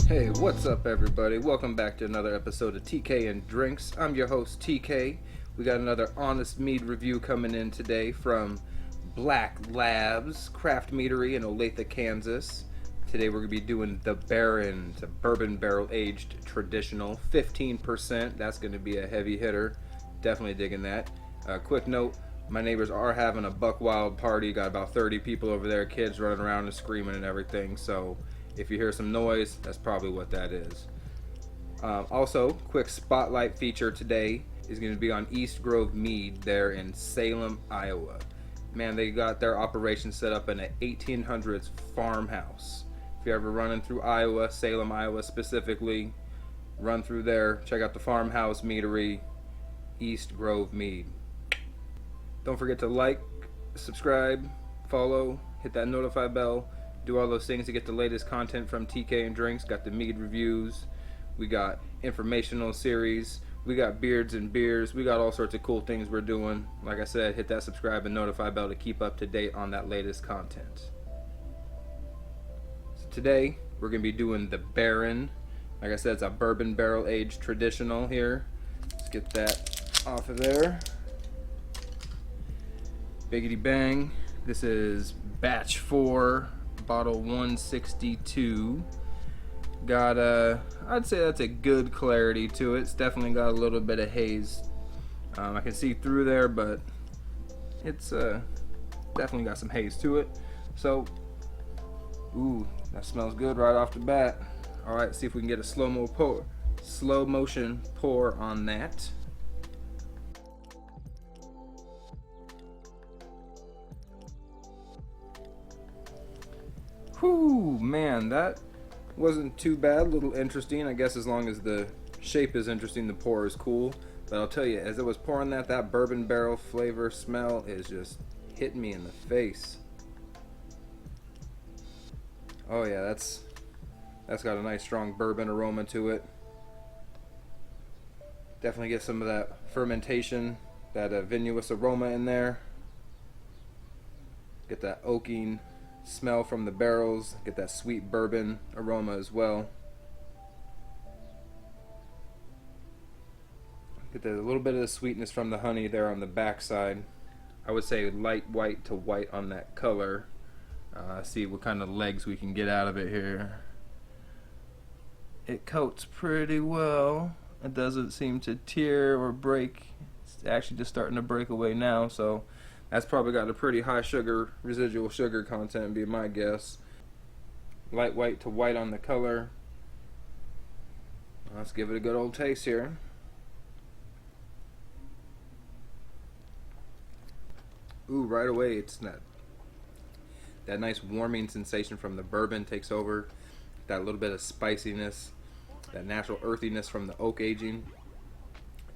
Hey, what's up everybody? Welcome back to another episode of TK and Drinks. I'm your host TK. We got another honest mead review coming in today from Black Labs Craft Meadery in Olathe, Kansas. Today we're going to be doing the Baron. It's a bourbon barrel aged traditional, 15%. That's going to be a heavy hitter. Definitely digging that. Quick note, my neighbors are having a buck wild party. Got about 30 people over there, kids running around and screaming and everything. So if you hear some noise, that's probably what that is. Also, quick spotlight feature today is going to be on East Grove Mead there in Salem, Iowa. Man, they got their operation set up in an 1800s farmhouse. If you're ever running through Iowa, Salem, Iowa specifically, run through there, check out the farmhouse meadery, East Grove Mead. Don't forget to like, subscribe, follow, hit that notify bell. Do all those things to get the latest content from TK and Drinks. Got the mead reviews, we got informational series, we got beards and beers, we got all sorts of cool things we're doing. Like I said, hit that subscribe and notify bell to keep up to date on that latest content. So today we're going to be doing the Baron. Like I said, it's a bourbon barrel aged traditional here. Let's get that off of there. Biggity bang. This is batch 4. Bottle 162. Got I'd say that's a good clarity to it. It's definitely got a little bit of haze. I can see through there, but it's definitely got some haze to it. So, ooh, that smells good right off the bat. All right, see if we can get a slow motion pour on that. Whew, man, that wasn't too bad. A little interesting. I guess as long as the shape is interesting, the pour is cool. But I'll tell you, as it was pouring that bourbon barrel flavor smell is just hitting me in the face. Oh yeah, that's got a nice strong bourbon aroma to it. Definitely get some of that fermentation, that vinous aroma in there. Get that oaking smell from the barrels, get that sweet bourbon aroma as well. Get a little bit of the sweetness from the honey there on the back side. I would say light white to white on that color. See what kind of legs we can get out of it here. It coats pretty well. It doesn't seem to tear or break. It's actually just starting to break away now, so that's probably got a pretty high sugar, residual sugar content, be my guess. Light white to white on the color. Let's give it a good old taste here. Ooh, right away it's that nice warming sensation from the bourbon takes over. That little bit of spiciness, that natural earthiness from the oak aging,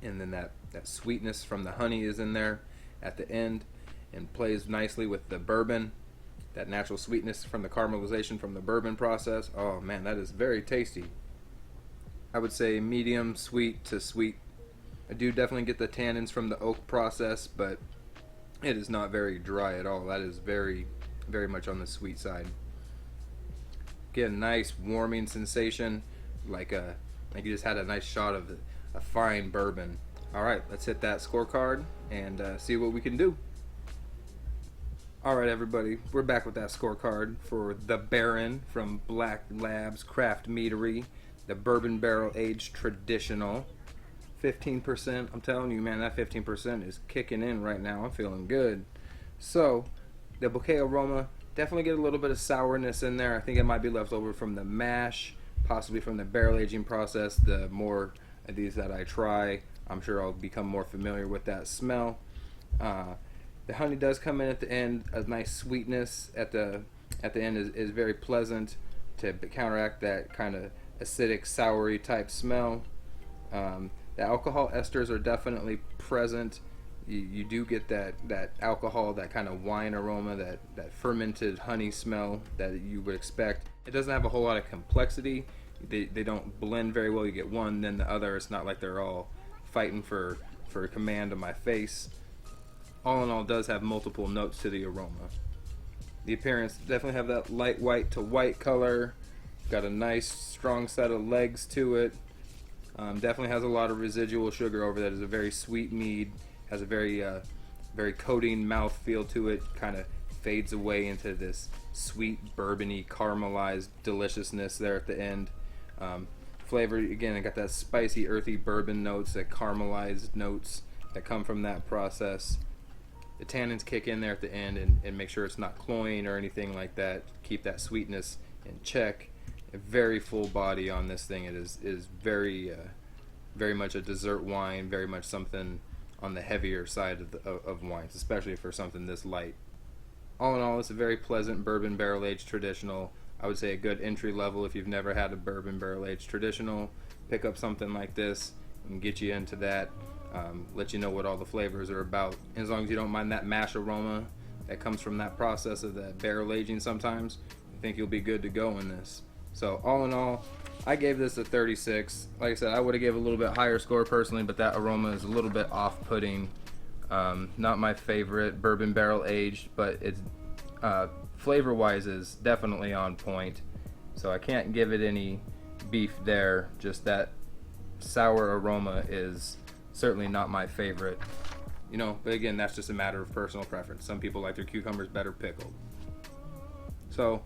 and then that sweetness from the honey is in there at the end and plays nicely with the bourbon, that natural sweetness from the caramelization from the bourbon process. Oh man, that is very tasty. I would say medium sweet to sweet. I do definitely get the tannins from the oak process, but it is not very dry at all. That is very, very much on the sweet side. Get a nice warming sensation, like you just had a nice shot of a fine bourbon. All right, let's hit that scorecard and see what we can do. Alright everybody, we're back with that scorecard for the Baron from Black Labs Craft Meadery, the bourbon barrel aged traditional. 15%, I'm telling you man, that 15% is kicking in right now. I'm feeling good. So, the bouquet aroma, definitely get a little bit of sourness in there. I think it might be left over from the mash, possibly from the barrel aging process. The more of these that I try, I'm sure I'll become more familiar with that smell. The honey does come in at the end. A nice sweetness at the end is very pleasant to counteract that kind of acidic, soury type smell. The alcohol esters are definitely present. You do get that alcohol, that kind of wine aroma, that fermented honey smell that you would expect. It doesn't have a whole lot of complexity. They don't blend very well. You get one, then the other. It's not like they're all fighting for command of my face. All in all, it does have multiple notes to the aroma. The appearance definitely have that light white to white color, got a nice strong set of legs to it. Definitely has a lot of residual sugar over that. It's a very sweet mead. Has a very coating mouth feel to it. Kind of fades away into this sweet, bourbony, caramelized deliciousness there at the end. Flavor, again, I got that spicy, earthy bourbon notes, that caramelized notes that come from that process. The tannins kick in there at the end and make sure it's not cloying or anything like that. Keep that sweetness in check. A very full body on this thing. It is very much a dessert wine, very much something on the heavier side of wines, especially for something this light. All in all, it's a very pleasant bourbon barrel-aged traditional. I would say a good entry level if you've never had a bourbon barrel-aged traditional. Pick up something like this and get you into that. Let you know what all the flavors are about. As long as you don't mind that mash aroma that comes from that process of that barrel aging sometimes, I think you'll be good to go in this. So all in all, I gave this a 36. Like I said, I would have gave a little bit higher score personally, but that aroma is a little bit off-putting. Not my favorite bourbon barrel aged, but it's flavor-wise is definitely on point. So I can't give it any beef there. Just that sour aroma is certainly not my favorite, but again, that's just a matter of personal preference. Some people like their cucumbers better pickled. So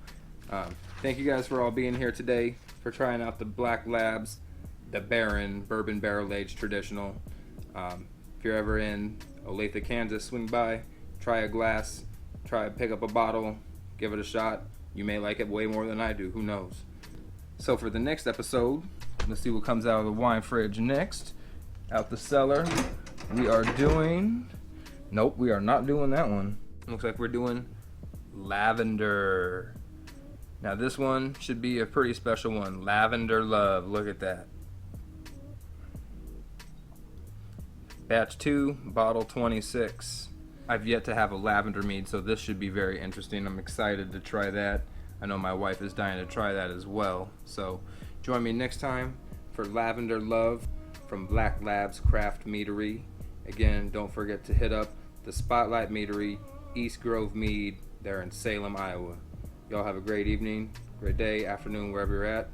thank you guys for all being here today, for trying out the Black Labs, the Baron Bourbon Barrel Aged Traditional. If you're ever in Olathe, Kansas, swing by, try a glass, pick up a bottle, give it a shot. You may like it way more than I do, who knows. So for the next episode, let's see what comes out of the wine fridge next. Out the cellar, we are doing, nope, we are not doing that one. Looks like we're doing lavender. Now this one should be a pretty special one. Lavender Love, look at that. Batch 2, bottle 26. I've yet to have a lavender mead, so this should be very interesting. I'm excited to try that. I know my wife is dying to try that as well. So join me next time for Lavender Love from Black Labs Craft Meadery. Again, don't forget to hit up the Spotlight Meadery, East Grove Mead, there in Salem, Iowa. Y'all have a great evening, great day, afternoon, wherever you're at.